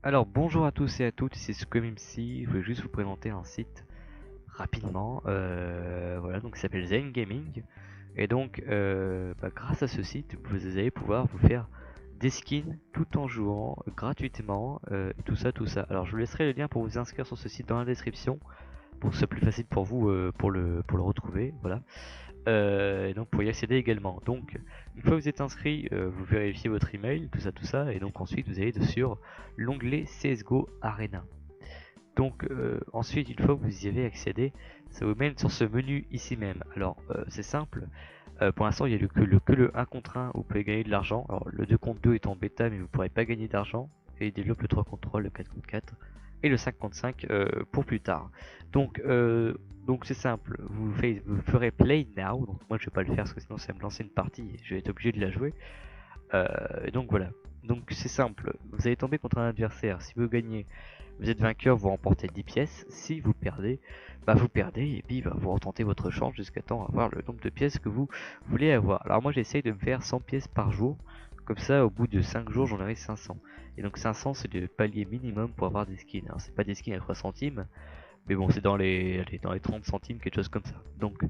Alors bonjour à tous et à toutes, ici ScumMC, je voulais juste vous présenter un site rapidement, voilà, donc il s'appelle Zen Gaming, et donc grâce à ce site, vous allez pouvoir vous faire des skins tout en jouant gratuitement, et tout ça. Alors je vous laisserai le lien pour vous inscrire sur ce site dans la description, pour que ce soit plus facile pour vous pour le retrouver, voilà. Et donc pour y accéder également. Donc une fois que vous êtes inscrit, vous vérifiez votre email, tout ça, et donc ensuite vous allez sur l'onglet CSGO Arena. Donc ensuite, une fois que vous y avez accédé, ça vous mène sur ce menu ici même. Alors c'est simple, pour l'instant il y a que le 1 contre 1 où vous pouvez gagner de l'argent. Alors le 2 contre 2 est en bêta mais vous ne pourrez pas gagner d'argent. Et il développe le 3 contre 3, le 4 contre 4 et le 5 contre 5 pour plus tard. Donc c'est simple, vous ferez play now. Donc moi je vais pas le faire parce que sinon ça va me lancer une partie et je vais être obligé de la jouer. Donc voilà, donc c'est simple, vous allez tomber contre un adversaire. Si vous gagnez, vous êtes vainqueur, vous remportez 10 pièces. Si vous perdez, vous perdez et puis vous retentez votre chance jusqu'à temps avoir le nombre de pièces que vous voulez avoir. Alors moi j'essaye de me faire 100 pièces par jour, comme ça au bout de 5 jours j'en aurai 500. Et donc 500 c'est le palier minimum pour avoir des skins. Alors c'est pas des skins à 3 centimes, mais bon c'est dans les 30 centimes, quelque chose comme ça. Donc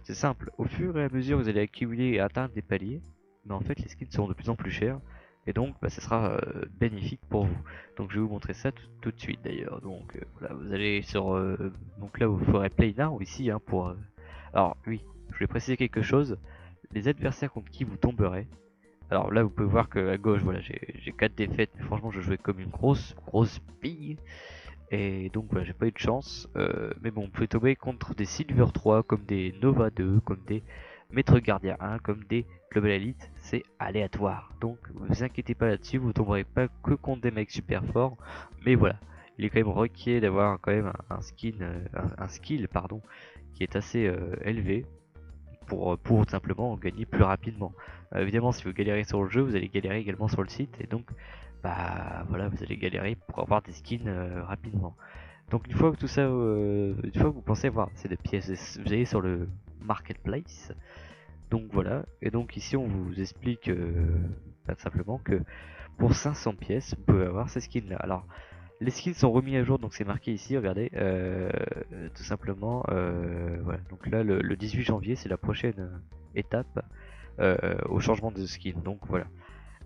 c'est simple, au fur et à mesure vous allez accumuler et atteindre des paliers, mais en fait les skins seront de plus en plus chers, et donc ce sera bénéfique pour vous. Donc je vais vous montrer ça tout de suite d'ailleurs. Donc voilà, vous allez sur... donc là vous ferez Play Now ici pour... Alors oui, je vais préciser quelque chose, les adversaires contre qui vous tomberez. Alors là vous pouvez voir que à gauche, voilà, j'ai 4 défaites, mais franchement je jouais comme une grosse bille. Et donc voilà, j'ai pas eu de chance. Mais bon, vous pouvez tomber contre des Silver 3, comme des Nova 2, comme des Maître Gardien 1, comme des Global Elite. C'est aléatoire. Donc vous inquiétez pas là-dessus, vous tomberez pas que contre des mecs super forts. Mais voilà, il est quand même requiert d'avoir quand même un skin, un skill pardon, qui est assez élevé pour tout simplement gagner plus rapidement. Évidemment, si vous galérez sur le jeu, vous allez galérer également sur le site, et donc voilà, vous allez galérer pour avoir des skins rapidement. Donc une fois que tout ça, une fois que vous pensez avoir ces deux pièces, vous allez sur le marketplace. Donc voilà, et donc ici on vous explique simplement que pour 500 pièces, vous pouvez avoir ces skins là. Alors les skins sont remis à jour, donc c'est marqué ici, regardez, tout simplement, voilà. Donc là le 18 janvier c'est la prochaine étape au changement de skin, donc voilà.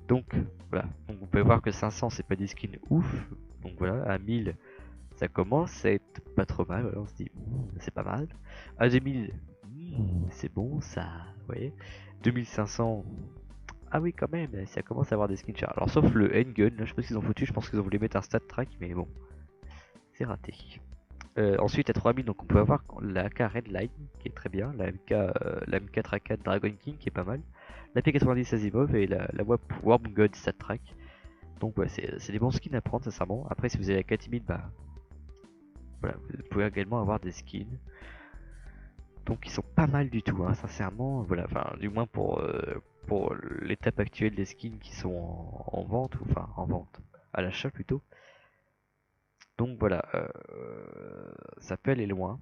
Donc voilà, donc vous pouvez voir que 500 c'est pas des skins ouf, donc voilà, à 1000 ça commence à être pas trop mal, voilà, on se dit c'est pas mal. À 2000, c'est bon ça, vous voyez. 2500, ah oui quand même, ça commence à avoir des skins chers. Alors sauf le handgun, là je sais pas ce qu'ils ont foutu, je pense qu'ils ont voulu mettre un stat track, mais bon, c'est raté. Ensuite à 3000, donc on peut avoir la AK Redline qui est très bien, la MK4A4 Dragon King qui est pas mal, la P90 Asimov et la Warp God Stat Track. Donc ouais, c'est des bons skins à prendre sincèrement. Après si vous avez la 4000, voilà, vous pouvez également avoir des skins. Donc ils sont pas mal du tout, hein, sincèrement, voilà, enfin du moins pour l'étape actuelle des skins qui sont en vente, ou enfin en vente, à l'achat plutôt. Donc voilà, ça peut aller loin.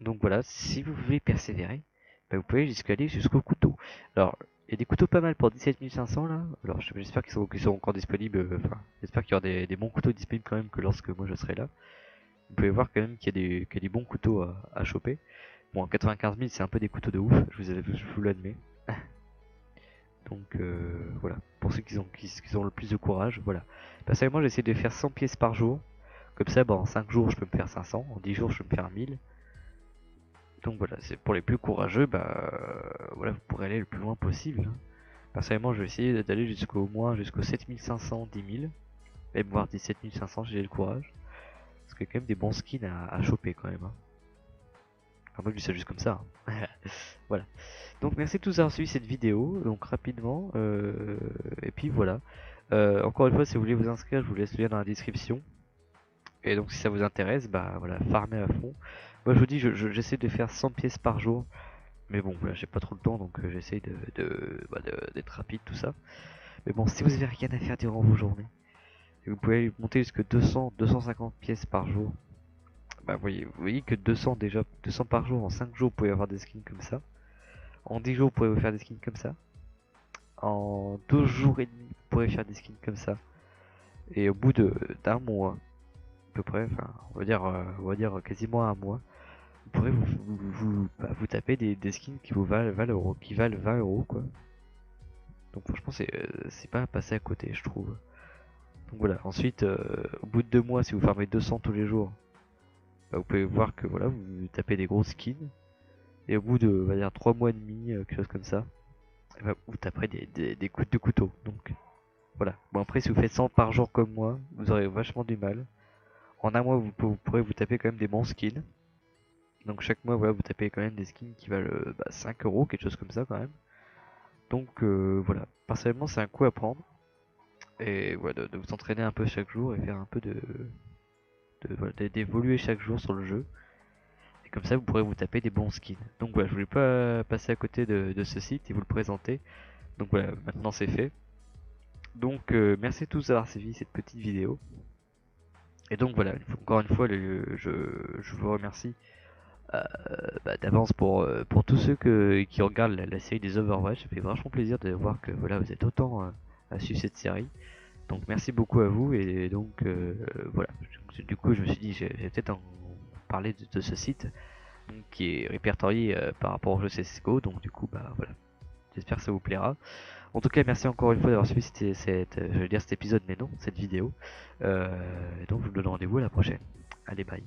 Donc voilà, si vous voulez persévérer, vous pouvez aller jusqu'au couteau. Alors, il y a des couteaux pas mal pour 17 500 là. Alors j'espère qu'ils sont encore disponibles, enfin j'espère qu'il y aura des bons couteaux disponibles quand même que lorsque moi je serai là. Vous pouvez voir quand même qu'il y a des bons couteaux à choper. Bon, 95 000 c'est un peu des couteaux de ouf, je vous l'admets. Donc voilà, pour ceux qui ont le plus de courage, voilà. Personnellement j'essaie de faire 100 pièces par jour. Comme ça, en 5 jours je peux me faire 500, en 10 jours je peux me faire 1000. Donc voilà, c'est pour les plus courageux, voilà, vous pourrez aller le plus loin possible, hein. Personnellement je vais essayer d'aller jusqu'au 7500, 10 000, même voire 17 500 si j'ai le courage. Parce qu'il y a quand même des bons skins à choper quand même, hein. Enfin, moi je dis ça juste comme ça, hein. Voilà. Donc merci de tous avoir suivi cette vidéo, donc rapidement, et puis voilà. Encore une fois, si vous voulez vous inscrire, je vous laisse le lien dans la description. Et donc si ça vous intéresse, voilà, farmez à fond. Moi je vous dis, j'essaie de faire 100 pièces par jour. Mais bon, voilà, j'ai pas trop le temps, donc j'essaie d'être rapide, tout ça. Mais bon, si vous avez rien à faire durant vos journées, vous pouvez monter jusqu'à 200, 250 pièces par jour. Vous voyez que 200 déjà, 200 par jour, en 5 jours, vous pouvez avoir des skins comme ça. En 10 jours, vous pouvez vous faire des skins comme ça. En 2 jours et demi, vous pourrez faire des skins comme ça. Et au bout d'un mois, à peu près, enfin, on va dire quasiment un mois, vous pourrez vous taper des skins qui vous valent 20 euros, qui valent 20 euros quoi. Donc franchement c'est pas passé à côté je trouve. Donc voilà, ensuite au bout de 2 mois si vous farmez 200 tous les jours, bah, vous pouvez voir que voilà vous tapez des gros skins. Et au bout de on va dire 3 mois et demi, quelque chose comme ça, et bah, vous taperez des coups de couteau. Donc voilà. Bon après si vous faites 100 par jour comme moi, vous aurez vachement du mal. En un mois vous pourrez vous taper quand même des bons skins. Donc chaque mois voilà vous tapez quand même des skins qui valent 5 euros, quelque chose comme ça quand même. Donc voilà, personnellement c'est un coup à prendre. Et voilà, de vous entraîner un peu chaque jour et faire un peu voilà, d'évoluer chaque jour sur le jeu. Et comme ça vous pourrez vous taper des bons skins. Donc voilà, je voulais pas passer à côté de ce site et vous le présenter. Donc voilà, maintenant c'est fait. Donc merci à tous d'avoir suivi cette petite vidéo. Et donc voilà, encore une fois, je vous remercie d'avance pour tous ceux qui regardent la série des Overwatch. Ça fait vachement plaisir de voir que voilà, vous êtes autant à suivre cette série. Donc merci beaucoup à vous et donc voilà. Du coup je me suis dit j'ai peut-être en parler de ce site donc, qui est répertorié par rapport au jeu CSGO. Donc du coup bah voilà. J'espère que ça vous plaira. En tout cas, merci encore une fois d'avoir suivi je vais dire cet épisode, mais non, cette vidéo. Et donc, je vous donne rendez-vous à la prochaine. Allez, bye.